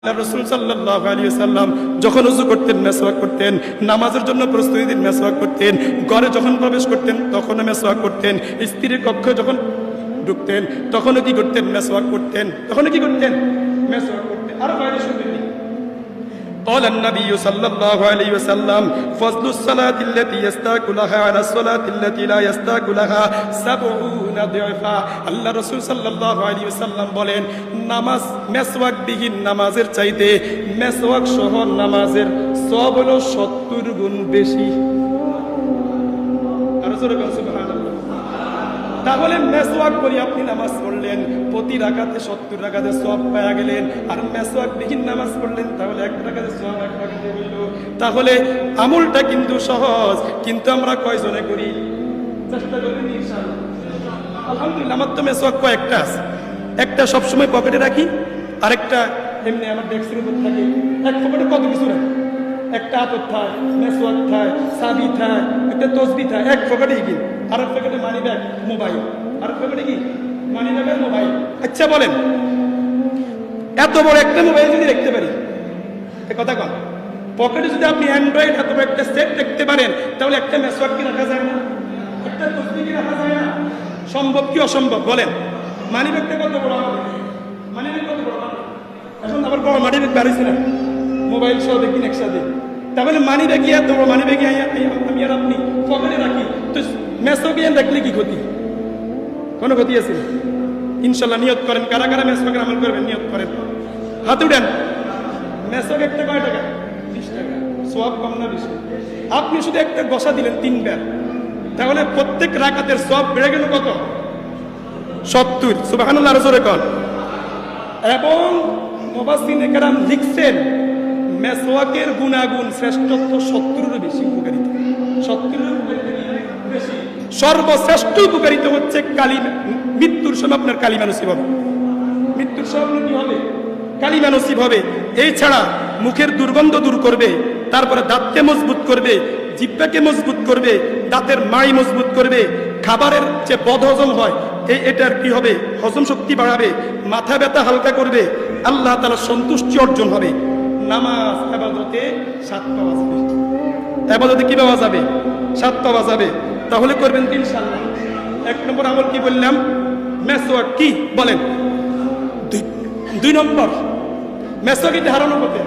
রাসূল সাল্লাল্লাহু আলাইহি ওয়াসাল্লাম যখন ওযু করতেন মেসওয়াক করতেন, নামাজের জন্য প্রস্তুতি দিন মেসওয়াক করতেন, ঘরে যখন প্রবেশ করতেন তখনও মেসওয়াক করতেন, স্ত্রীর কক্ষে যখন ঢুকতেন তখনও কি করতেন? মেসওয়াক করতেন। তখনও কি করতেন? মেসওয়াক করতেন। আর বাইরে শুনতেন। قال النبي صلى الله عليه وسلم فضل الصلاة التي يستاك لها على الصلاة التي لا يستاك لها 70 ضعفا। আল্লাহ রাসূল সাল্লাল্লাহু আলাইহি ওয়াসাল্লাম বলেন, নামাজ মেসওয়াক বিহীন নামাজের চাইতে মেসওয়াক সহ নামাজের সওয়াব হলো 70 গুণ বেশি। আর জোরে বলুন সুবহানাল্লাহ। তাহলে মেসওয়াক করে আপনি নামাজ পড়লেন, প্রতি রাকাতে 70 রাকাতের সওয়াব পেয়ে গেলেন। আর মেসওয়াক বিহীন নামাজ পড়লেন তাহলে এক রাকাতের সওয়াব এক রাকাতে হইল। তাহলে আমলটা কিন্তু সহজ, কিন্তু আমরা কয়জনে করি? চেষ্টা করি ইনশাআল্লাহ। আলহামদুলিল্লাহ আমার তো মেসওয়াক কয়েকটা আছে। একটা সবসময় পকেটে রাখি, আরেকটা এমনি আমার ডেস্কের উপর থাকে। এক পকেটে কত কিছু রাখি, একটা আতর থায়, মেসওয়াক থায়, চাবি থায়, একটা তসবিহ থায়, এক পকেটেই কি। আর এক পকেটে মানি ব্যাগ, মোবাইল, আর এক পকেটে কি মানি ব্যাগ আর মোবাইল। আচ্ছা বলেন, এত বড় একটা মোবাইল যদি রাখতে পারি, কথা কন, পকেটে যদি আপনি অ্যান্ড্রয়েড এত বড় একটা সেট রাখতে পারেন, তাহলে একটা মেসওয়াক কি রাখা যায় না? একটা তসবিহ কি রাখা যায় না? সম্ভব কি অসম্ভব বলেন? মানি ব্যাগটা কত বড়? মানি ব্যাগ কত বড়? এখন আবার বড় মানি ব্যাগ বাড়িছে না, মোবাইল সহ দেখি একসাথে। তাহলে মানি ব্যাগে এত বড় মানি ব্যাগে আমি আর আপনি পকেটে রাখি, তো মেসওয়াকে রাখলে কি ক্ষতি? কোনো ক্ষতি আছে? ইনশাল্লাহ নিয়ত করেন, কারা কারা মেসওয়াকের আমল করবেন নিয়ত করেন, হাত উঠেন। মেসওয়াক একটা কয় টাকা? 20 টাকা। সওয়াব কম না বেশি? আপনি শুধু একটা গসা দিলেন 3 বার, তাহলে প্রত্যেক রাকাতের সওয়াব বেড়ে গেল কত? 70। সুবহানাল্লাহ রাসূলে কোন। এবং মুফাসসিরিনে কেরাম লিখছেন মেসওয়াকের গুণাগুণ শ্রেষ্ঠত্ব 70-এর বেশি উপকারিতা। 70-এর বেশি সর্বশ্রেষ্ঠ উপকারিতা হচ্ছে মৃত্যুর সময় আপনার কালিমা নসিব হবে। মৃত্যুর সময় কি হবে? কালিমা নসিব হবে। এই ছাড়া মুখের দুর্গন্ধ দূর করবে, তারপরে দাঁতকে মজবুত করবে, জিহ্বাকে মজবুত করবে, দাঁতের মাড়ি মজবুত করবে, খাবারের যে বদহজম হয় এটার কি হবে? হজম শক্তি বাড়াবে, মাথা ব্যথা হালকা করবে, আল্লাহ তাআলার সন্তুষ্টি অর্জন হবে। নামাজ ইবাদতে 7 পাওয়া যাবে। ইবাদতে কি পাওয়া যাবে? 7 পাওয়া যাবে। তাহলে করবেন ইনশাআল্লাহ। 1 নম্বর আমল কি বললাম? মেসওয়াক। কি বলেন? 2 নম্বর মেসওয়াক এটা হারানোর পথে।